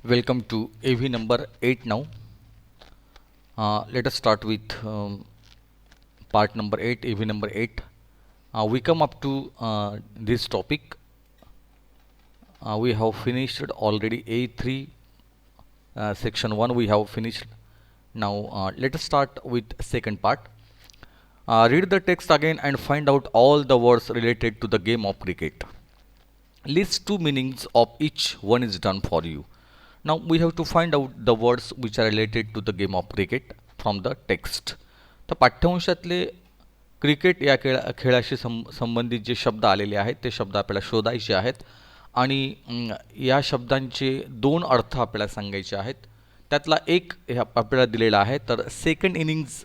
Welcome to AV number 8 now. Let us start with part number 8, AV number 8. We come up to this topic. We have finished already A3 section 1 we have finished. Now let us start with second part. Read the text again and find out all the words related to the game of cricket. List two meanings of each one is done for you. Now we have to find out the words which are related to the game of cricket from the text. तर पाठ्यवंशातले cricket या खेळाशी संबंधित जे शब्द आलेले आहेत ते शब्द आपल्याला शोधायचे आहेत आणि या शब्दांचे दोन अर्थ आपल्याला सांगायचे आहेत. त्यातला एक आपल्याला दिलेला आहे. तर सेकंड इनिंग्ज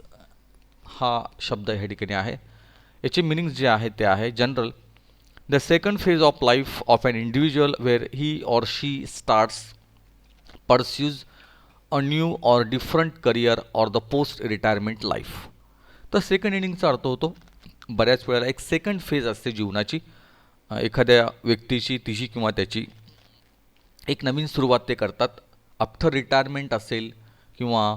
हा शब्द ह्या ठिकाणी आहे. याचे मिनिंग्स जे आहे ते आहे general. The second phase of life of an individual where he or she pursues a new or different career or the post retirement life. तर सेकंड इनिंगचा अर्थ होतो बऱ्याच वेळेला एक सेकंड फेज असते जीवनाची, एखाद्या व्यक्तीची तिची किंवा त्याची एक नवीन सुरुवात ते करतात. आफ्टर रिटायरमेंट असेल किंवा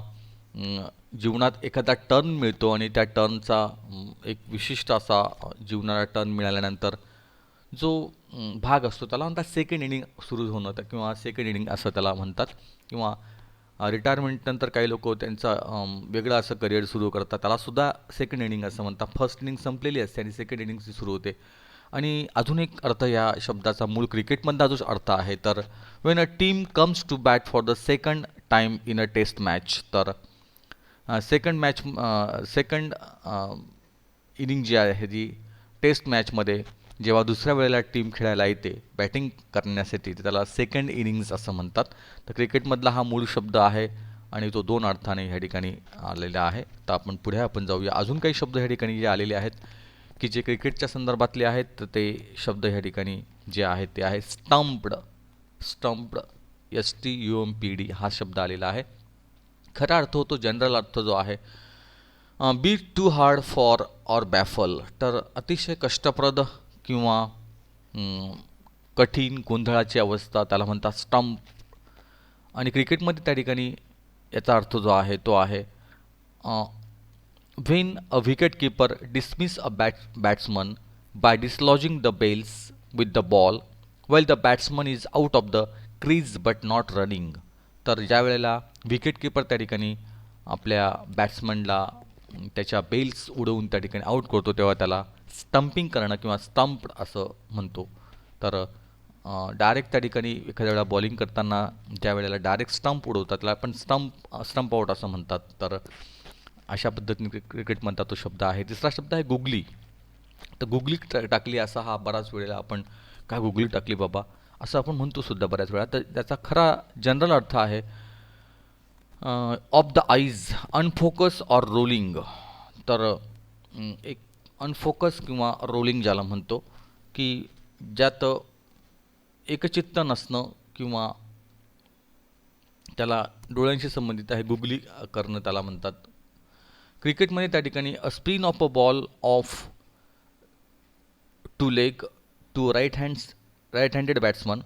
जीवनात एखादा टर्न मिळतो आणि त्या टर्नचा एक विशिष्ट असा जीवनाला टर्न मिळाल्यानंतर जो भाग असतो त्याला म्हणतात सेकंड इनिंग सुरू होणं किंवा सेकंड इनिंग असं त्याला म्हणतात. किंवा रिटायरमेंटनंतर काही लोक त्यांचा वेगळं असं करिअर सुरू करतात, त्यालासुद्धा सेकंड इनिंग असं म्हणतात. फर्स्ट इनिंग संपलेली असते आणि सेकंड इनिंगची सुरू होते. आणि अजून एक अर्थ या शब्दाचा मूळ क्रिकेटमधला जो अर्थ आहे, तर when a team comes to bat for the second time in a test match. तर सेकंड इनिंग जी आहे जी टेस्ट मॅचमध्ये जेव्हा दुसऱ्या वेळेला टीम खेळायला येते बॅटिंग करण्यासाठी, त्याला सेकंड इनिंग्स असं म्हणतात. तर क्रिकेटमधला हा मूळ शब्द आहे आणि तो दोन अर्थाने ह्या ठिकाणी आलेला आहे. तर आपण जाऊया. अजून काही शब्द ह्या ठिकाणी जे आलेले आहेत की जे क्रिकेटच्या संदर्भातले आहेत, तर ते शब्द ह्या ठिकाणी जे आहेत ते आहे स्टंप्ड. STUMPD हा शब्द आलेला आहे. खरा अर्थ होतो जनरल अर्थ जो आहे बी टू हार्ड फॉर ऑर बॅफल. तर अतिशय कष्टप्रद किंवा कठीण गोंधळाची अवस्था त्याला म्हणतात स्टंप. आणि क्रिकेटमध्ये त्या ठिकाणी याचा अर्थ जो आहे तो आहे when a wicket keeper dismiss a batsman by dislodging the bails with the ball well the batsman is out of the crease but not running. तर ज्या वेळेला विकेट कीपर त्या ठिकाणी आपल्या बॅट्समनला त्याच्या बेल्स उडवून त्या ठिकाणी आऊट करतो तेव्हा त्याला स्टंपिंग करणं किंवा स्टंप्ड असं म्हणतो. तर डायरेक्ट त्या ठिकाणी एखाद्या वेळेला बॉलिंग करताना ज्या वेळेला डायरेक्ट स्टंप उडवतात त्याला आपण स्टंप आऊट असं म्हणतात. तर अशा पद्धतीने क्रिकेटमधला तो शब्द आहे. तिसरा शब्द आहे गुगली. तर गुगली टाकली असा हा बराच वेळेला आपण काय गुगली टाकली बाबा असं आपण म्हणतो सुद्धा बऱ्याच वेळा. तर त्याचा खरा जनरल अर्थ आहे of the eyes unfocus or rolling. तर एक अनफोकस किंवा रोलिंग ज्याला म्हणतो की ज्यात एकचित्त नसणं किंवा त्याला डोळ्यांशी संबंधित आहे, गुगली करणं त्याला म्हणतात. क्रिकेटमध्ये त्या ठिकाणी a spin off a ball off to leg to right handed batsman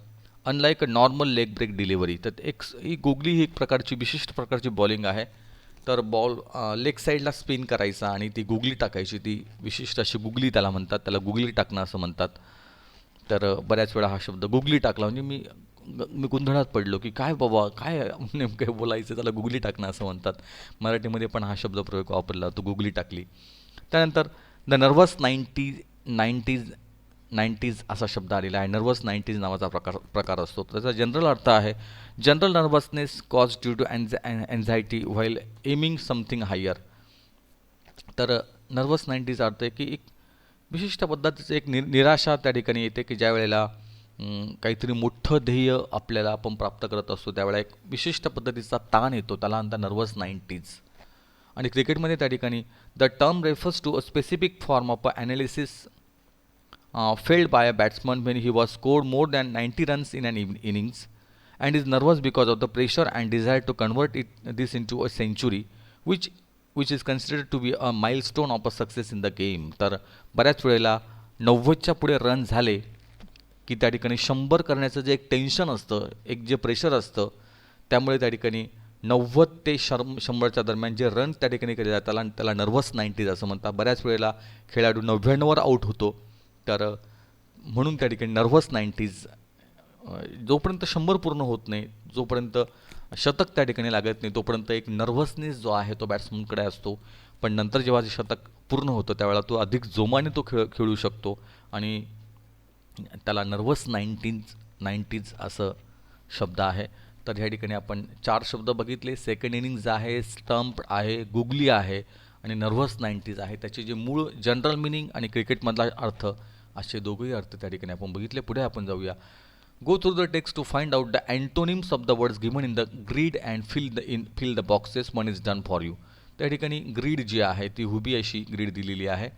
unlike a normal leg break delivery. तर ही गुगली ही एक प्रकारची विशिष्ट प्रकारची बॉलिंग आहे. तर बॉल लेग साईडला स्पिन करायचा आणि ती गुगली टाकायची, ती विशिष्ट अशी गुगली त्याला म्हणतात. त्याला गुगली टाकणं असं म्हणतात. तर बऱ्याच वेळा हा शब्द गुगली टाकला म्हणजे मी गोंधळात पडलो की काय बाबा काय नेमकं बोलायचं, त्याला गुगली टाकणं असं म्हणतात. मराठीमध्ये पण हा शब्द प्रयोग वापरला होतो, गुगली टाकली. त्यानंतर द नर्वस नाईन्टीज असा शब्द आलेला आहे. नर्वस 90s नावाचा प्रकार असतो. त्याचा जनरल अर्थ आहे general nervousness cause due to anxiety while aiming something higher. तर नर्वस 90s अर्थ आहे की एक विशिष्ट पद्धतीचं एक निराशा त्या ठिकाणी येते की ज्या वेळेला काहीतरी मोठं ध्येय आपल्याला आपण प्राप्त करत असतो त्यावेळेला एक विशिष्ट पद्धतीचा ताण येतो, त्याला म्हणतात नर्वस 90s. आणि क्रिकेटमध्ये त्या ठिकाणी the term refers to a specific form of analysis failed by a batsman when he was scored more than 90 runs in an innings and is nervous because of the pressure and desire to convert this into a century which is considered to be a milestone of a success in the game. तर बऱ्याच वेळेला 90च्या पुढे run झाले की त्या ठिकाणी 100 करण्याचं जे एक टेन्शन असतं, एक जे प्रेशर असतं त्यामुळे त्या ठिकाणी 90 ते 100च्या दरम्यान जे रन त्या ठिकाणी केले जातात त्याला नर्व्हस 90s असं म्हणतात. बऱ्याच वेळेला खेळाडू 99वर आऊट होतो, तर म्हणून त्या ठिकाणी नर्व्हस 90s. जोपर्यंत 100 पूर्ण होत नाही, जोपर्यंत शतक त्या ठिकाणी लागत नाही, तोपर्यंत एक नर्व्हसनेस जो आहे तो बॅट्समनकडे असतो. पण नंतर जेव्हा ते शतक पूर्ण होतं त्यावेळेला तो अधिक जोमाने तो खेळू शकतो आणि त्याला नर्व्हस 90s असं शब्द आहे. तर ह्या ठिकाणी आपण 4 शब्द बघितले. सेकंड इनिंग्ज आहे, स्टंप आहे, गुगली आहे आणि नर्व्हस 90s आहे. त्याचे जे मूळ जनरल मिनिंग आणि क्रिकेटमधला अर्थ असे दोघंही अर्थ त्या ठिकाणी आपण बघितले. पुढे आपण जाऊया. Go through the text to find out the antonyms of the words given in the grid and fill the boxes one is done for you. त्या ठिकाणी ग्रीड जी आहे ती हुबी अशी ग्रीड दिलेली आहे.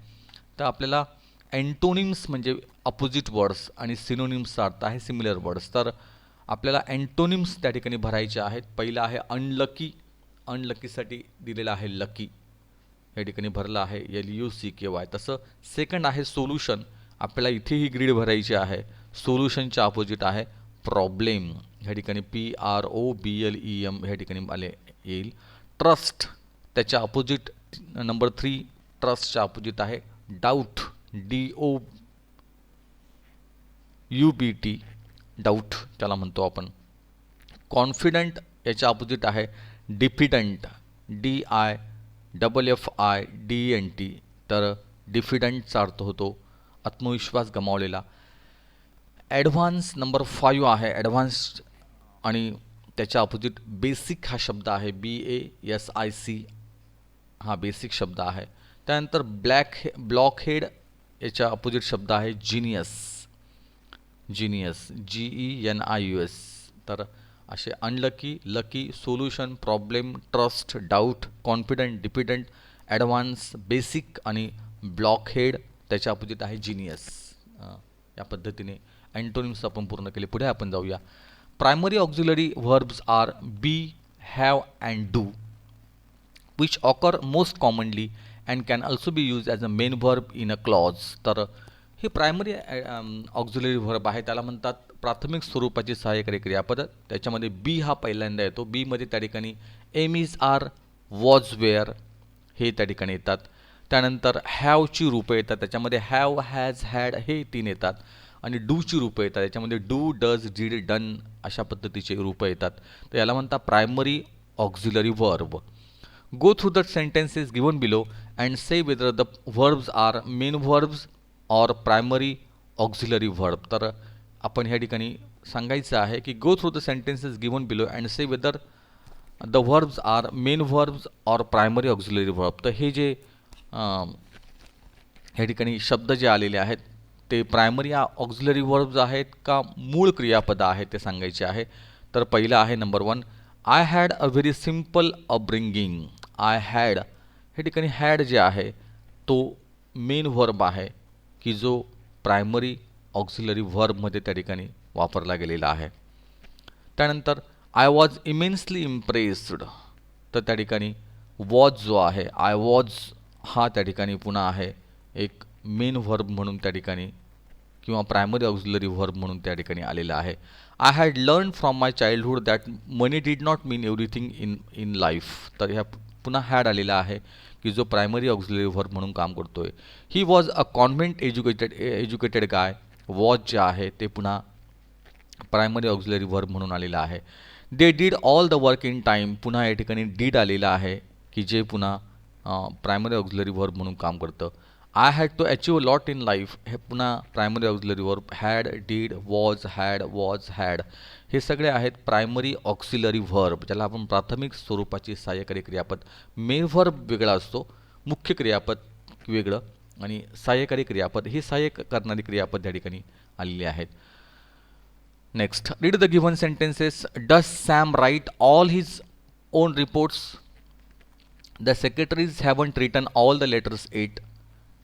तर आपल्याला अँटोनिम्स म्हणजे अपोजिट वर्ड्स आणि सिनोनिम्सचा अर्थ आहे सिमिलर वर्ड्स. तर आपल्याला अँटोनिम्स त्या ठिकाणी भरायचे आहेत. पहिला आहे अनलकी, अनलकीसाठी दिलेला आहे लकी, या ठिकाणी भरला आहे LUCKY. तसं सेकंड आहे सोल्युशन, आपल्याला इथेही ग्रीड भरायची आहे. सोल्युशनच्या अपोजिट आहे प्रॉब्लेम, ह्या ठिकाणी PROBLEM ह्या ठिकाणी आले येईल. ट्रस्ट, त्याच्या अपोजिट नंबर 3 ट्रस्टच्या अपोजिट आहे डाऊट, DOUBT, डाऊट त्याला म्हणतो आपण. कॉन्फिडंट याच्या अपोजिट आहे डिफिडंट, DIFFIDENT. तर डिफिडंटचा अर्थ होतो आत्मविश्वास गमावलेला. ॲडव्हान्स नंबर 5 आहे ॲडव्हान्स्ड आणि त्याच्या अपोजिट बेसिक हा शब्द आहे BASIC, हा बेसिक शब्द आहे. त्यानंतर ब्लॉकहेड याच्या अपोजिट शब्द आहे जीनियस, GENIUS. तर असे unlucky, lucky, solution, problem, trust, doubt, confident, diffident, advance, basic आणि ब्लॉकहेड त्याच्या अपोजिट आहे जीनियस. या पद्धतीने अँटोनिम्स आपण पूर्ण केले. पुढे आपण जाऊया. Primary auxiliary verbs are be, have and do which occur most commonly and can also be used as a main verb in a clause. तर हे प्रायमरी ऑक्झिलरी व्हर्ब आहे, त्याला म्हणतात प्राथमिक स्वरूपाची सहाय्यकारी क्रियापद. त्याच्यामध्ये बी हा पहिल्यांदा येतो. बीमध्ये त्या ठिकाणी am is, are, was, were हे त्या ठिकाणी येतात. त्यानंतर हॅवची रूपं येतात, त्याच्यामध्ये हॅव, हॅज, हॅड हे 3 येतात. आणि डूची रूपं येतात, त्याच्यामध्ये डू, डज, डीड, डन अशा पद्धतीचे रूपं येतात. तर याला म्हणतात primary auxiliary verb. Go through the sentences given below and say whether the verbs are main verbs or primary auxiliary verb. तर आपण ह्या ठिकाणी सांगायचं आहे की go through the sentences given below and say whether the verbs are main verbs or primary auxiliary verb. तर हे जे ह्या ठिकाणी शब्द जे आलेले आहेत ते प्रायमरी ऑक्झिलरी वर्ब्स आहेत का मूळ क्रियापद आहे ते सांगायचे आहे. तर पहिलं आहे number 1, I had a very simple upbringing. I had हे ठिकाणी हॅड जे आहे तो मेन व्हर्ब आहे की जो प्रायमरी ऑक्झिलरी व्हर्बमध्ये त्या ठिकाणी वापरला गेलेला आहे. त्यानंतर आय वॉज इमेन्सली इम्प्रेस्ड, तर त्या ठिकाणी वॉज जो आहे आय वॉज हा त्या ठिकाणी पुन्हा आहे एक मेन व्हर्ब म्हणून त्या ठिकाणी किंवा प्रायमरी ऑक्झिलरी व्हर्ब म्हणून त्या ठिकाणी आलेला आहे. I had learn from my childhood that money did not mean everything in life. तर ह्या पुन्हा हॅड आलेला आहे की जो प्रायमरी ऑक्झिलरी व्हर्ब म्हणून काम करतोय. He was a convent educated guy, was जे आहे ते पुन्हा प्रायमरी ऑक्झिलरी व्हर्ब म्हणून आलेला आहे. They did all the work in time, पुन्हा या ठिकाणी डीड आलेला आहे की जे पुन्हा प्रायमरी ऑक्झिलरी व्हर्ब म्हणून काम करतं. I had to achieve lot in life, हे पुन्हा primary auxiliary verb. Had, did, was, had हे सगळे आहेत प्रायमरी ऑक्झिलरी व्हर्ब, ज्याला आपण प्राथमिक स्वरूपाची सहाय्यकारी क्रियापद. मेन व्हर्ब वेगळा असतो, मुख्य क्रियापद वेगळं आणि सहाय्यकारी क्रियापद ही सहाय्य करणारी क्रियापद या ठिकाणी आलेली आहेत. Next, read the given sentences. Does Sam write all his own reports? The secretaries haven't written all the letters yet.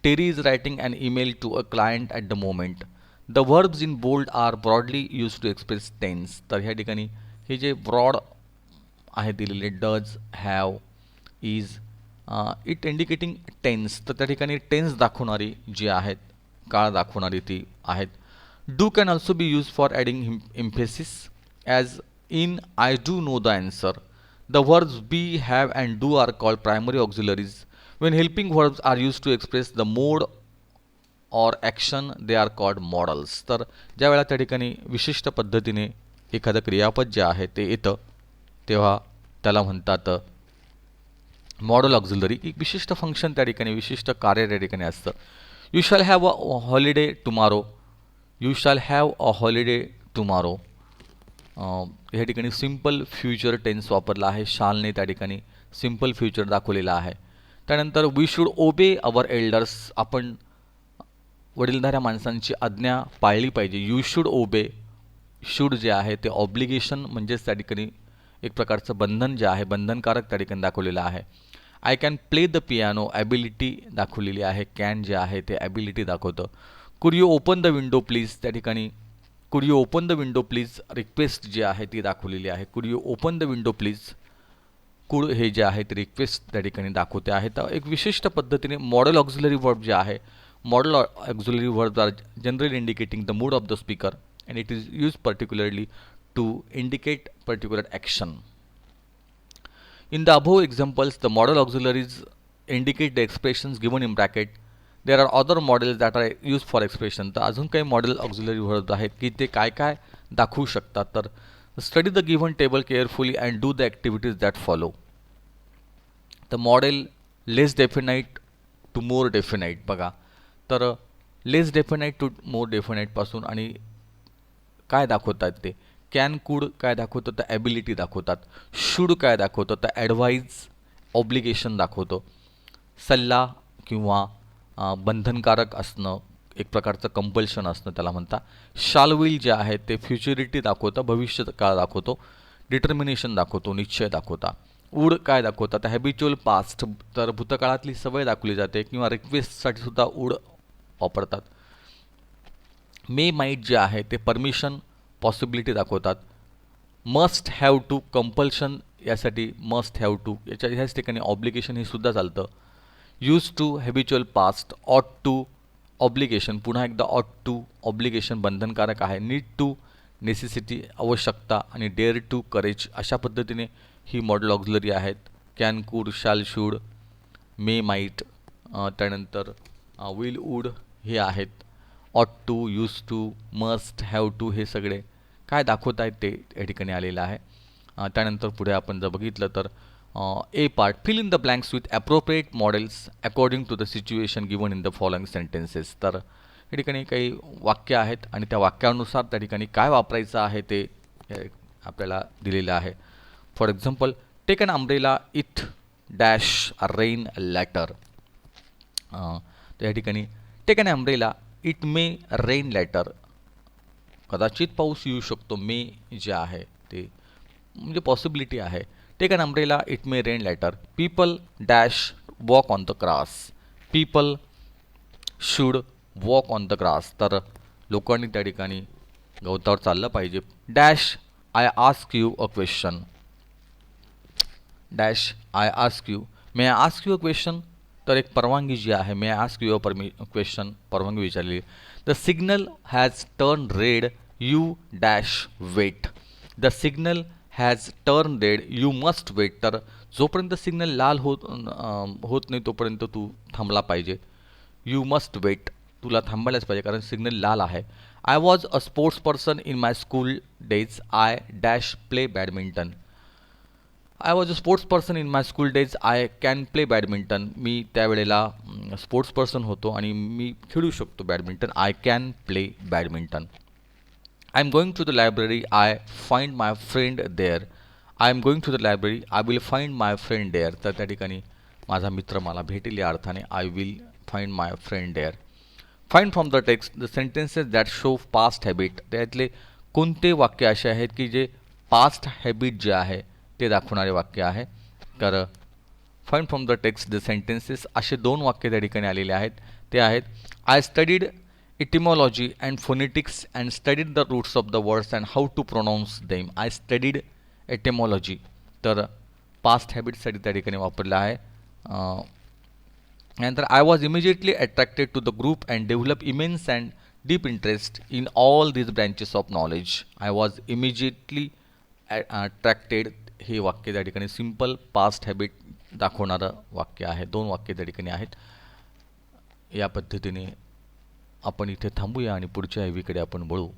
Terry is writing an email to a client at the moment. The verbs in bold are broadly used to express tense. तर ह्या ठिकाणी हे जे broad आहे दिलेले does, have, is, it indicating tense, तर त्या ठिकाणी टेन्स दाखवणारी जी आहेत, काळ दाखवणारी ती आहेत. Do can also be use for adding emphasis as In I do know the answer, the verbs be, have, and do are called primary auxiliaries. When helping verbs are used to express the mode or action they are called models. तर ज्या वेळा त्या ठिकाणी विशिष्ट पद्धतीने एखादं क्रियापद जे आहे ते येतं तेव्हा त्याला म्हणतात मॉडल ऑक्झिलरी. एक विशिष्ट फंक्शन त्या ठिकाणी विशिष्ट कार्य त्या ठिकाणी असतं. You shall have a holiday tomorrow. You shall have a holiday tomorrow. या ठिकाणी सिम्पल फ्युचर टेन्स वापरला आहे. शालने त्या ठिकाणी सिम्पल फ्युचर दाखवलेला आहे. त्यानंतर we should obey our elders. आपण वडीलधाऱ्या माणसांची आज्ञा पाळली पाहिजे. यू शुड ओबे. शुड जे आहे ते ऑब्लिगेशन म्हणजेच त्या ठिकाणी एक प्रकारचं बंधन जे आहे बंधनकारक त्या ठिकाणी दाखवलेलं आहे. I can play the piano. Ability दाखवलेली आहे. कॅन जे आहे ते ॲबिलिटी दाखवतं. Could you open the window please. त्या ठिकाणी could you open the window please request जी आहे ती दाखवलेली आहे. Could you open the window please. Could हे जे आहे ते रिक्वेस्ट त्या ठिकाणी दाखवते आहे. तर एक विशिष्ट पद्धतीने मॉडल ऑक्झिलरी वर्ब जे आहे modal auxiliary verbs are generally indicating the mood of the speaker and it is used particularly to indicate particular action. In the above examples, the modal auxiliaries indicate the expressions given in bracket. There are other models that are used for expression. तर अजून काही model auxiliary verbs आहेत की ते काय काय दाखवू शकतात. तर study the given table carefully and do the activities that follow. The modal less definite to more definite. बघा तर लेस डेफिनाईट टू मोर डेफिनाईटपासून आणि काय दाखवतात ते कॅन कुड काय दाखवतं तर ॲबिलिटी दाखवतात. शुड काय दाखवतं तर ॲडवाईज ऑब्लिगेशन दाखवतो. सल्ला किंवा बंधनकारक असणं एक प्रकारचं कंपल्शन असणं त्याला म्हणतात. शाल विल जे आहे ते फ्युचरिटी दाखवतं भविष्य काळ दाखवतो. डिटर्मिनेशन दाखवतो निश्चय दाखवता. वूड काय दाखवतात तर हॅबिच्युअल पास्ट तर भूतकाळातली सवय दाखवली जाते किंवा रिक्वेस्टसाठी सुद्धा वूड वापरतात. मे माईट जे आहे ते परमिशन पॉसिबिलिटी दाखवतात. मस्ट हॅव टू कंपल्शन यासाठी मस्ट हॅव टू ह्याच ठिकाणी ऑब्लिगेशन हे सुद्धा चालतं. Use to habitual past. Ought to obligation पुन्हा एकदा ऑट टू ऑब्लिगेशन बंधनकारक आहे. नीड टू नेसेसिटी आवश्यकता आणि डेअर टू करेज अशा पद्धतीने ही मॉडल ऑक्झिलरी आहेत. Can could shall should may might त्यानंतर विल वूड हे आहेत. Ought to use to must have to हे सगळे काय दाखवत आहेत ते या ठिकाणी आलेलं आहे. त्यानंतर पुढे आपण जर बघितलं तर A part fill in the blanks with appropriate modals according to the situation given in the following sentences. तर या ठिकाणी काही वाक्य आहेत आणि त्या वाक्यानुसार त्या ठिकाणी काय वापरायचं आहे ते आपल्याला दिलेलं आहे. For example take an umbrella it dash rain later. तर या ठिकाणी take an umbrella it may rain later. कदाचित पाऊस येऊ शकतो. मे जे आहे ते म्हणजे पॉसिबिलिटी आहे. Take an umbrella it may rain later. People dash walk on the grass. People should walk on the grass. तर लोकांनी त्या ठिकाणी गवतावर चाललं पाहिजे. Dash I ask you a question. Dash I ask you may I ask you a question. तर एक परवानगी जी आहे may I ask you a question परवानगी विचारली. The signal has turn red you dash wait. The signal has turn red you must wait. तर जोपर्यंत signal लाल होत नाही तोपर्यंत तू थांबला पाहिजे. यू मस्ट वेट तुला थांबायलाच पाहिजे कारण सिग्नल लाल आहे. I was a sports person in my school days. I dash play badminton. I was a sports person in my school days. I can play badminton. मी त्यावेळेला स्पोर्ट्स पर्सन होतो आणि मी खेळू शकतो badminton. I can play badminton. I am going to the library. I find my friend there. I am going to the library. I will find my friend there. तर त्या ठिकाणी माझा मित्र मला भेटेल या अर्थाने I will find my friend there. Find from the text the sentences that show past habit. त्यातले कोणते वाक्य असे आहेत की जे पास्ट हॅबिट जे आहे ते दाखवणारे वाक्य आहे. तर find from the text the sentences असे दोन वाक्य त्या ठिकाणी आलेले आहेत. ते आहेत I studied etymology and phonetics and studied the roots of the words and how to pronounce them. I studied etymology तर पास्ट हॅबिटसाठी त्या ठिकाणी वापरलं आहे. नंतर I was immediately attracted to the group and develop immense and deep interest in all these branches of knowledge. I was immediately attracted हे वाक्य त्या ठिकाणी सिम्पल पास्ट हॅबिट दाखवणारं वाक्य आहे. 2 वाक्य त्या ठिकाणी आहेत. या पद्धतीने आपण इथे थांबूया आणि पुढच्या कडे आपण वळू.